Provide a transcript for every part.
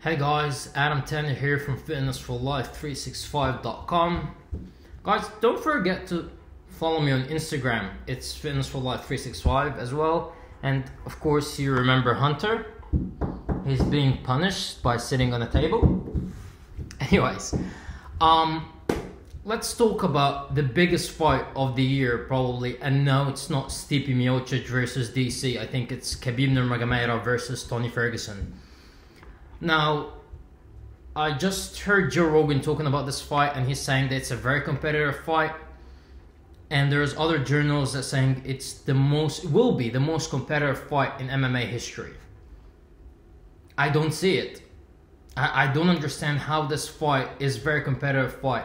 Hey guys, Adam Tanner here from fitnessforlife365.com. Guys, don't forget to follow me on Instagram. It's fitnessforlife365 as well. And of course, you remember Hunter. He's being punished by sitting on a table. Anyways, let's talk about the biggest fight of the year probably. And no, it's not Stipe Miocic versus DC. I think it's Khabib Nurmagomedov versus Tony Ferguson. Now, I just heard Joe Rogan talking about this fight, and he's saying that it's a very competitive fight. And there's other journals that saying will be the most competitive fight in MMA history. I don't see it. I don't understand how this fight is a very competitive fight.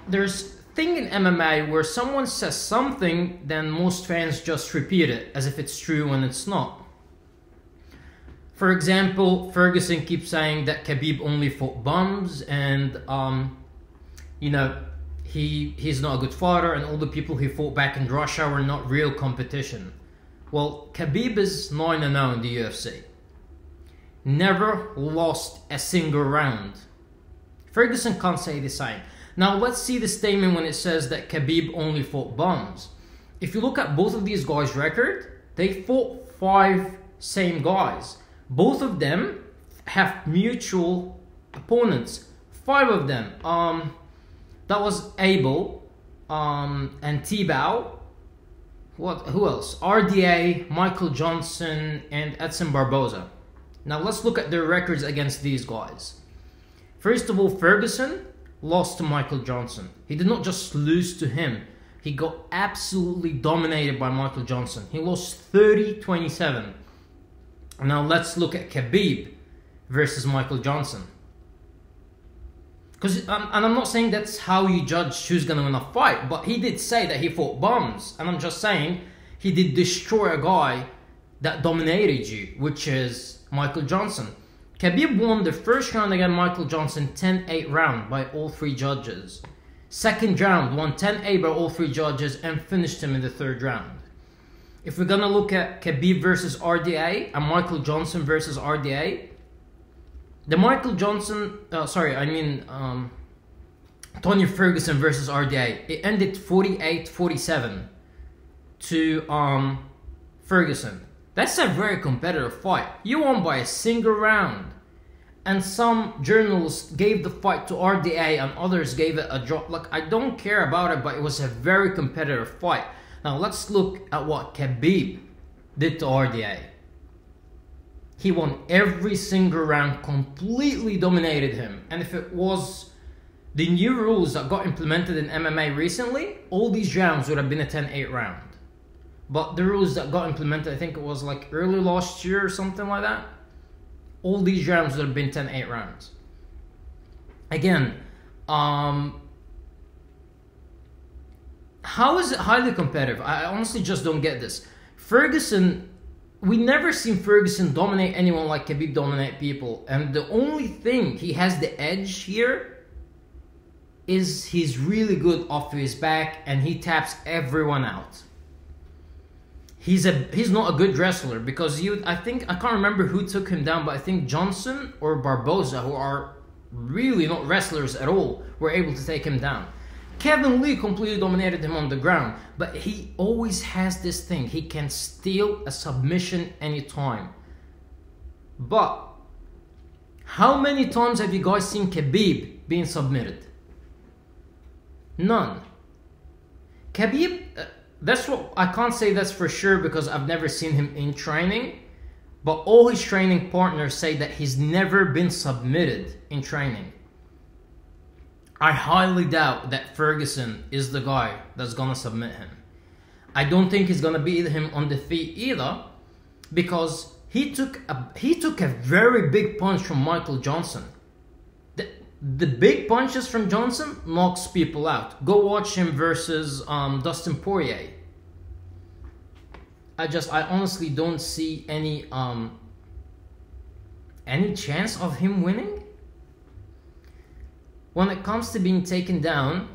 There's a thing in MMA where someone says something, then most fans just repeat it as if it's true when it's not. For example, Ferguson keeps saying that Khabib only fought bums and, he's not a good fighter, and all the people he fought back in Russia were not real competition. Well, Khabib is 9-0 in the UFC. Never lost a single round. Ferguson can't say the same. Now, let's see the statement when it says that Khabib only fought bums. If you look at both of these guys' record, they fought 5 same guys. Both of them have mutual opponents. 5 of them. That was Abel and T-Bow. Who else? RDA, Michael Johnson, and Edson Barboza. Now let's look at their records against these guys. First of all, Ferguson lost to Michael Johnson. He did not just lose to him. He got absolutely dominated by Michael Johnson. He lost 30-27. Now let's look at Khabib versus Michael Johnson. And I'm not saying that's how you judge who's going to win a fight, but he did say that he fought bums. And I'm just saying he did destroy a guy that dominated you, which is Michael Johnson. Khabib won the first round against Michael Johnson 10-8 round by all 3 judges. Second round won 10-8 by all 3 judges and finished him in the 3rd round. If we're gonna look at Khabib versus RDA and Michael Johnson versus RDA, the Tony Ferguson versus RDA, it ended 48-47 to Ferguson. That's a very competitive fight. You won by a single round. And some journalists gave the fight to RDA and others gave it a drop. Like, I don't care about it, but it was a very competitive fight. Now let's look at what Khabib did to RDA. He won every single round, completely dominated him. And if it was the new rules that got implemented in MMA recently, all these rounds would have been a 10-8 round. But the rules that got implemented, I think it was like early last year or something like that, all these rounds would have been 10-8 rounds. Again, how is it highly competitive? I honestly just don't get this. Ferguson, we never seen Ferguson dominate anyone like Khabib dominate people. And the only thing he has the edge here is he's really good off his back and he taps everyone out. He's not a good wrestler because I can't remember who took him down, but I think Johnson or Barboza, who are really not wrestlers at all, were able to take him down. Kevin Lee completely dominated him on the ground, but he always has this thing. He can steal a submission anytime. But how many times have you guys seen Khabib being submitted? None. Khabib, that's what I can't say that's for sure because I've never seen him in training, but all his training partners say that he's never been submitted in training. I highly doubt that Ferguson is the guy that's gonna submit him. I don't think he's gonna beat him on the feet either, because he took a very big punch from Michael Johnson. The big punches from Johnson knocks people out. Go watch him versus Dustin Poirier. I honestly don't see any chance of him winning. When it comes to being taken down,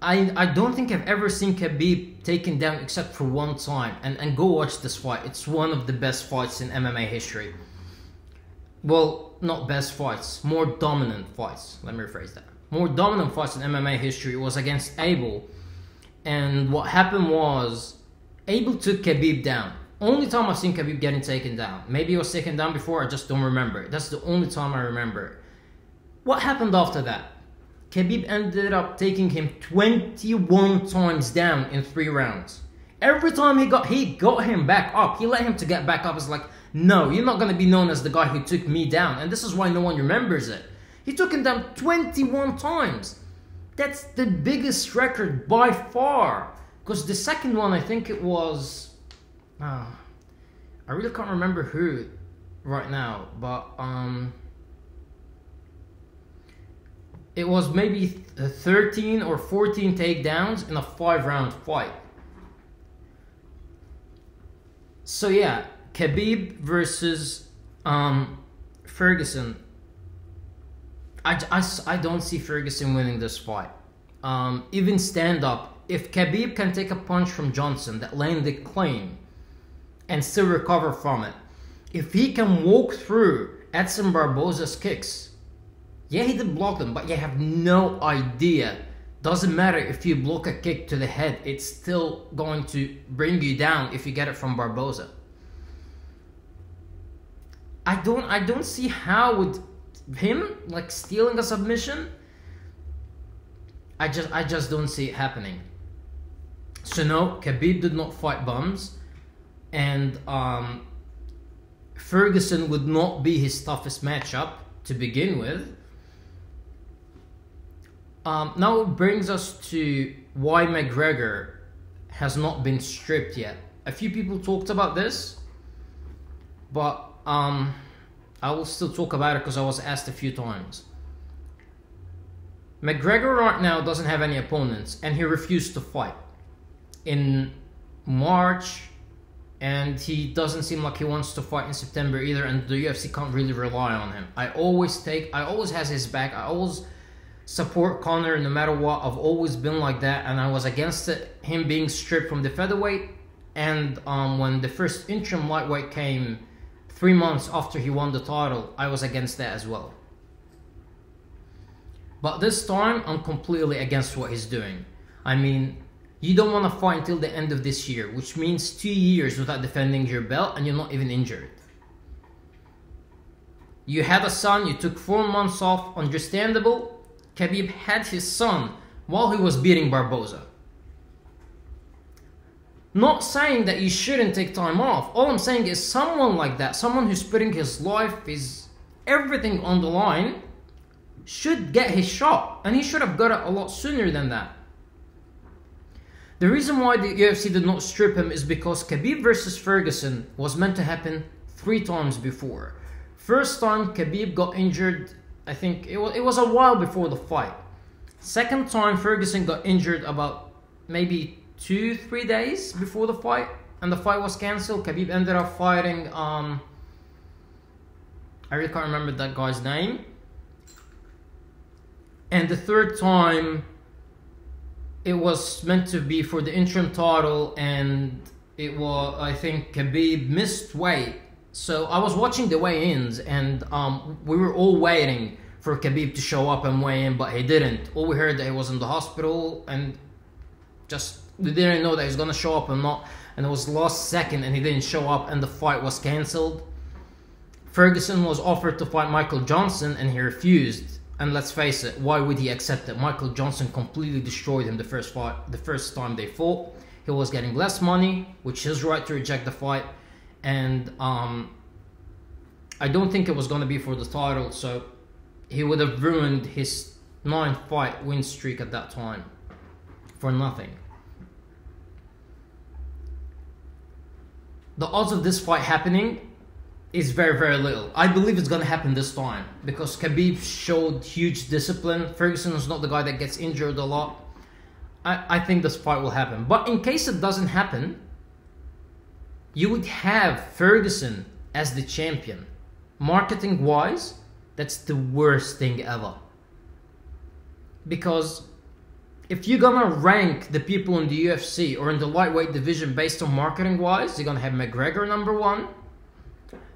I don't think I've ever seen Khabib taken down except for one time. And go watch this fight. It's one of the best fights in MMA history. well, not best fights, more dominant fights. Let me rephrase that. More dominant fights in MMA history was against Abel. And what happened was, Abel took Khabib down. Only time I've seen Khabib getting taken down. Maybe he was taken down before, I just don't remember. That's the only time I remember. What happened after that? Khabib ended up taking him 21 times down in 3 rounds. Every time he got him back up. He let him to get back up. It's like, no, you're not going to be known as the guy who took me down. And this is why no one remembers it. He took him down 21 times. That's the biggest record by far. Because the second one, I think it was... I really can't remember who right now. But it was maybe 13 or 14 takedowns in a 5-round fight. So yeah, Khabib versus Ferguson. I don't see Ferguson winning this fight. Even stand up, if Khabib can take a punch from Johnson that landed clean and still recover from it, if he can walk through Edson Barboza's kicks, yeah, he did block them, but you have no idea. Doesn't matter if you block a kick to the head, it's still going to bring you down if you get it from Barboza. I don't see how with him like stealing a submission. I just don't see it happening. So no, Khabib did not fight bums, and Ferguson would not be his toughest matchup to begin with. Now it brings us to why McGregor has not been stripped yet. A few people talked about this, but I will still talk about it because I was asked a few times. McGregor right now doesn't have any opponents, and he refused to fight in March, and he doesn't seem like he wants to fight in September either, and the UFC can't really rely on him. I always has his back. I always support Conor no matter what. I've always been like that, and I was against him being stripped from the featherweight. And when the first interim lightweight came 3 months after he won the title, I was against that as well. But this time, I'm completely against what he's doing. I mean, you don't want to fight until the end of this year, which means 2 years without defending your belt, and you're not even injured. You had a son, you took 4 months off, understandable. Khabib had his son while he was beating Barboza. Not saying that you shouldn't take time off. All I'm saying is someone like that, someone who's putting his life, his everything on the line, should get his shot. And he should have got it a lot sooner than that. The reason why the UFC did not strip him is because Khabib versus Ferguson was meant to happen 3 times before. First time Khabib got injured, I think it was a while before the fight. Second time Ferguson got injured about maybe 2-3 days before the fight, and the fight was cancelled. Khabib ended up fighting I really can't remember that guy's name. And the third time it was meant to be for the interim title, and it was, I think Khabib missed weight. So I was watching the weigh-ins, and we were all waiting for Khabib to show up and weigh in, but he didn't. All we heard that he was in the hospital, and just we didn't know that he's gonna show up or not. And it was last second, and he didn't show up, and the fight was cancelled. Ferguson was offered to fight Michael Johnson, and he refused. And let's face it, why would he accept it? Michael Johnson completely destroyed him the first time they fought. He was getting less money, which is his right to reject the fight. And I don't think it was going to be for the title, so he would have ruined his 9-fight win streak at that time for nothing. The odds of this fight happening is very, very little. I believe it's going to happen this time because Khabib showed huge discipline. Ferguson is not the guy that gets injured a lot. I think this fight will happen. But in case it doesn't happen, you would have Ferguson as the champion. Marketing wise, that's the worst thing ever. Because if you're gonna rank the people in the UFC or in the lightweight division based on marketing wise, you're gonna have McGregor number 1,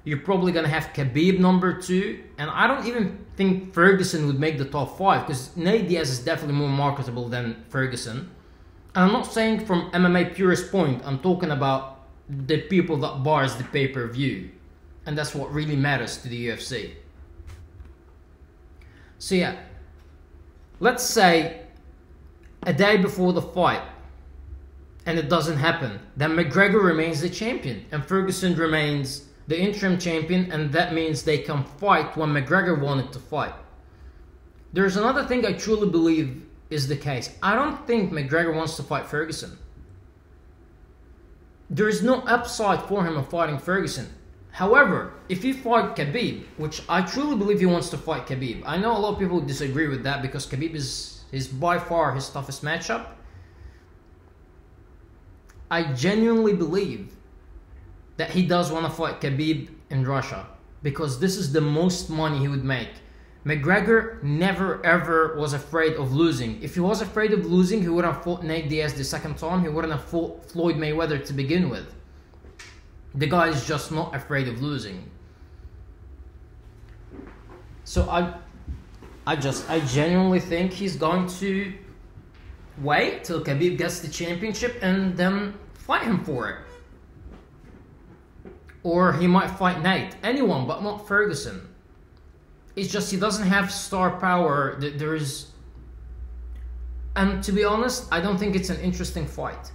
You're probably gonna have Khabib number 2, and I don't even think Ferguson would make the top 5 because Nate Diaz is definitely more marketable than Ferguson. And I'm not saying from MMA purist point, I'm talking about the people that buys the pay-per-view, and that's what really matters to the UFC. So yeah, let's say a day before the fight and it doesn't happen, then McGregor remains the champion and Ferguson remains the interim champion, and that means they can fight when McGregor wanted to fight. There's another thing I truly believe is the case. I don't think McGregor wants to fight Ferguson. There is no upside for him of fighting Ferguson. However, if he fight Khabib, which I truly believe he wants to fight Khabib. I know a lot of people disagree with that because Khabib is by far his toughest matchup. I genuinely believe that he does want to fight Khabib in Russia because this is the most money he would make. McGregor never ever was afraid of losing. If he was afraid of losing, he wouldn't have fought Nate Diaz the second time. He wouldn't have fought Floyd Mayweather to begin with. The guy is just not afraid of losing. So I genuinely think he's going to wait till Khabib gets the championship and then fight him for it. Or he might fight Nate. Anyone, but not Ferguson. It's just he doesn't have star power. There is... And to be honest, I don't think it's an interesting fight.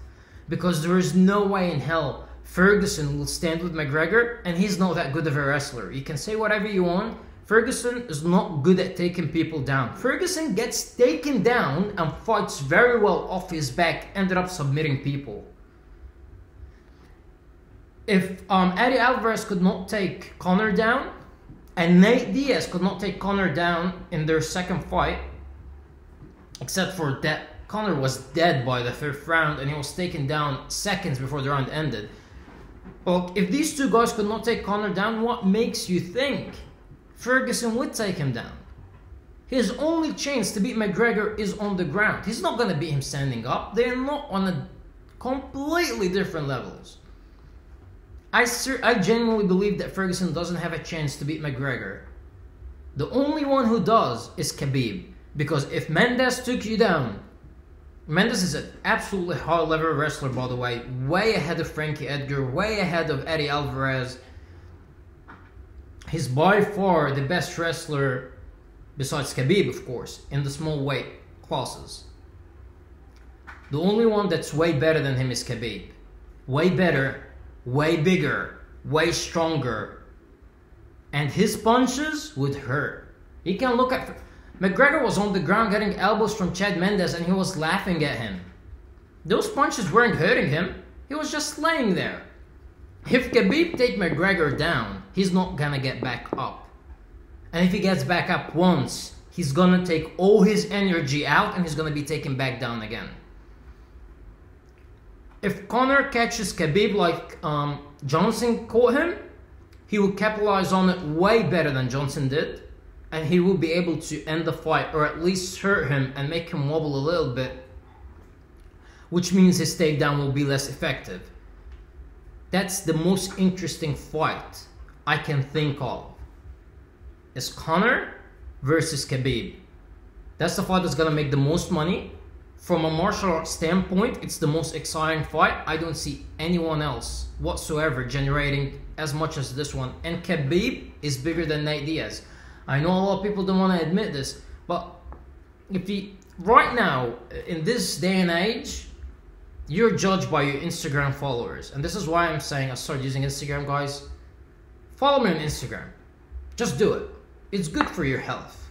Because there is no way in hell Ferguson will stand with McGregor, and he's not that good of a wrestler. You can say whatever you want. Ferguson is not good at taking people down. Ferguson gets taken down and fights very well off his back, ended up submitting people. If Eddie Alvarez could not take Conor down, and Nate Diaz could not take Conor down in their second fight, except for that Conor was dead by the 5th round and he was taken down seconds before the round ended. Well, if these two guys could not take Conor down, what makes you think Ferguson would take him down? His only chance to beat McGregor is on the ground. He's not going to beat him standing up. They're not on a completely different levels. I genuinely believe that Ferguson doesn't have a chance to beat McGregor. The only one who does is Khabib. Because if Mendes took you down, Mendes is an absolutely high-level wrestler, by the way. Way ahead of Frankie Edgar, way ahead of Eddie Alvarez. He's by far the best wrestler, besides Khabib, of course, in the small weight classes. The only one that's way better than him is Khabib. Way better, way bigger, way stronger. And his punches would hurt. You can look at... McGregor was on the ground getting elbows from Chad Mendes and he was laughing at him. Those punches weren't hurting him. He was just laying there. If Khabib take McGregor down, he's not gonna get back up. And if he gets back up once, he's gonna take all his energy out and he's gonna be taken back down again. If Conor catches Khabib like Johnson caught him, he will capitalize on it way better than Johnson did. And he will be able to end the fight, or at least hurt him and make him wobble a little bit, which means his takedown will be less effective. That's the most interesting fight I can think of. Is Conor versus Khabib. That's the fight that's gonna make the most money. From a martial arts standpoint, it's the most exciting fight. I don't see anyone else whatsoever generating as much as this one. And Khabib is bigger than Nate Diaz. I know a lot of people don't want to admit this, but if you, right now, in this day and age, you're judged by your Instagram followers. And this is why I'm saying I started using Instagram, guys. Follow me on Instagram. Just do it. It's good for your health.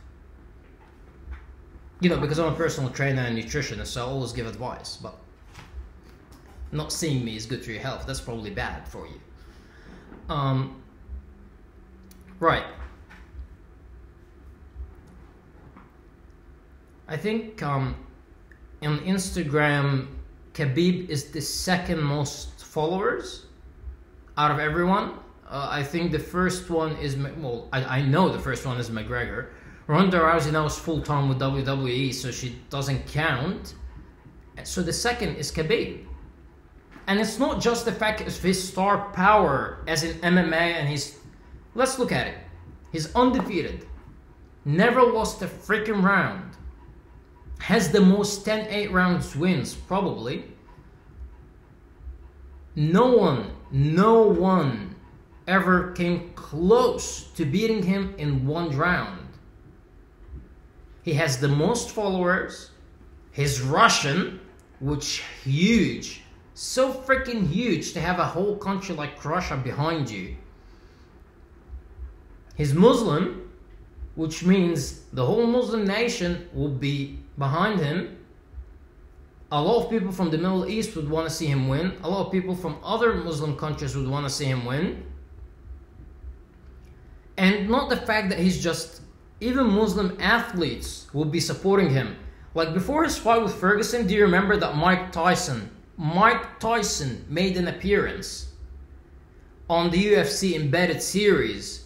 You know, because I'm a personal trainer and nutritionist, so I always give advice. But not seeing me is good for your health. That's probably bad for you. Right. I think on Instagram, Khabib is the second most followers out of everyone. I think the first one is, well, I know the first one is McGregor. Ronda Rousey now is full-time with WWE, so she doesn't count. So the second is Khabib. And it's not just the fact of his star power as in MMA and his Let's look at it. He's undefeated. Never lost a freaking round. Has the most 10-8 rounds wins, probably. No one ever came close to beating him in one round. He has the most followers. He's Russian, which huge. So freaking huge to have a whole country like Russia behind you. He's Muslim, which means the whole Muslim nation will be behind him. A lot of people from the Middle East would want to see him win. A lot of people from other Muslim countries would want to see him win. And not the fact that he's just, even Muslim athletes will be supporting him. Like before his fight with Ferguson, do you remember that Mike Tyson made an appearance on the UFC Embedded series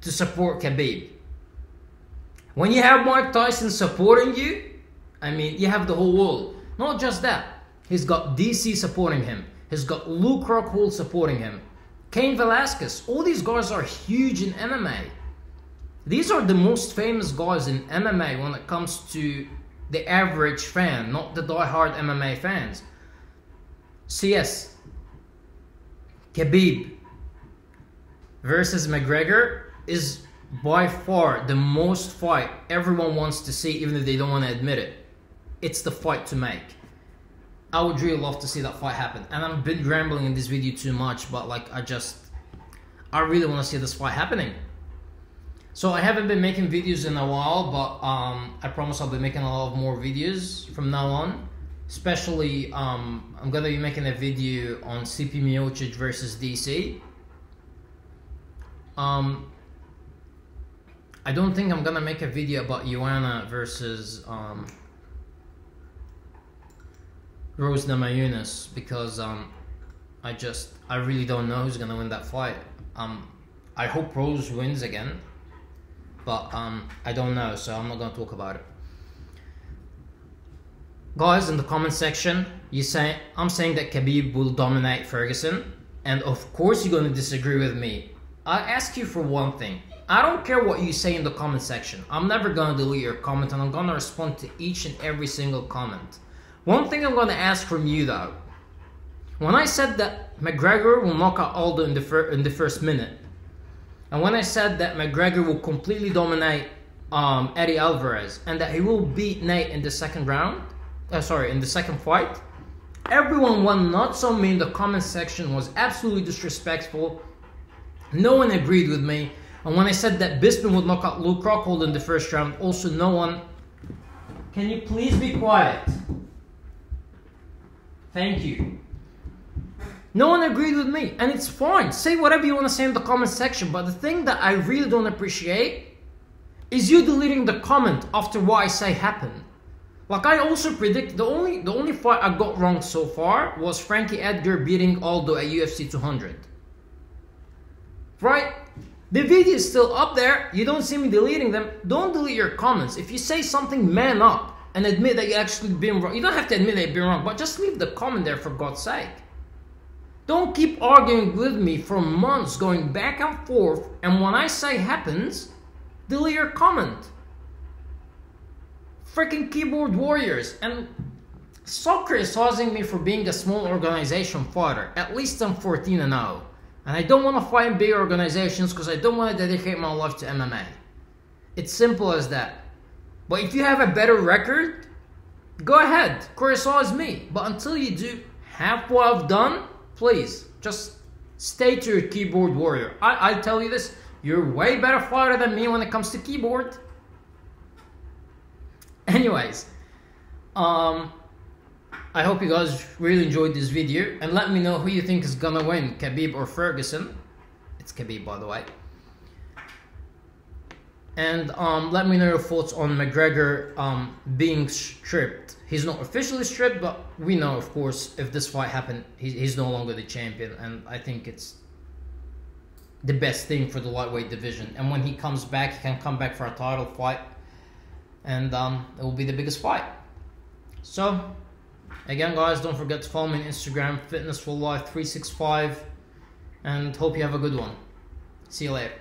to support Khabib? When you have Mike Tyson supporting you, I mean, you have the whole world. Not just that, he's got DC supporting him. He's got Luke Rockhold supporting him. Cain Velasquez, all these guys are huge in MMA. These are the most famous guys in MMA when it comes to the average fan, not the die-hard MMA fans. So yes, Khabib versus McGregor is by far the most fight everyone wants to see, even if they don't want to admit it. It's the fight to make. I would really love to see that fight happen. And I've been rambling in this video too much, but like I really want to see this fight happening. So I haven't been making videos in a while, but I promise I'll be making a lot of more videos from now on. Especially, I'm gonna be making a video on CP Miocic versus DC. I don't think I'm gonna make a video about Joanna versus Rose Namajunas, because I really don't know who's gonna win that fight. I hope Rose wins again, but I don't know, so I'm not gonna talk about it. Guys, in the comment section, I'm saying that Khabib will dominate Ferguson, and of course you're gonna disagree with me. I ask you for one thing. I don't care what you say in the comment section. I'm never gonna delete your comment, and I'm gonna respond to each and every single comment. One thing I'm gonna ask from you though. When I said that McGregor will knock out Aldo in the first minute, and when I said that McGregor will completely dominate Eddie Alvarez, and that he will beat Nate in the second round, in the second fight, everyone went nuts on me in the comment section, was absolutely disrespectful. No one agreed with me. And when I said that Bisping would knock out Luke Rockhold in the first round, also no one... Can you please be quiet? Thank you. No one agreed with me, and it's fine. Say whatever you want to say in the comment section, but the thing that I really don't appreciate is you deleting the comment after what I say happened. Like, I also predict the only fight I got wrong so far was Frankie Edgar beating Aldo at UFC 200. Right? The video is still up there. You don't see me deleting them. Don't delete your comments. If you say something, man up and admit that you actually been wrong. You don't have to admit that you've been wrong, but just leave the comment there for God's sake. Don't keep arguing with me for months, going back and forth, and when I say happens, delete your comment. Freaking keyboard warriors. And stop criticizing me for being a small organization fighter. At least I'm 14-0. And I don't want to fight in big organizations because I don't want to dedicate my life to MMA. It's simple as that. But if you have a better record, go ahead, criticize me. But until you do half what I've done, please, just stay to your keyboard warrior. I tell you this, you're way better fighter than me when it comes to keyboard. Anyways, I hope you guys really enjoyed this video, and let me know who you think is gonna win, Khabib or Ferguson. It's Khabib, by the way. And let me know your thoughts on McGregor being stripped. He's not officially stripped, but we know, of course, if this fight happened, he's no longer the champion, and I think it's the best thing for the lightweight division. And when he comes back, he can come back for a title fight, and it will be the biggest fight. So, again, guys, don't forget to follow me on Instagram, Fitness for Life 365, and hope you have a good one. See you later.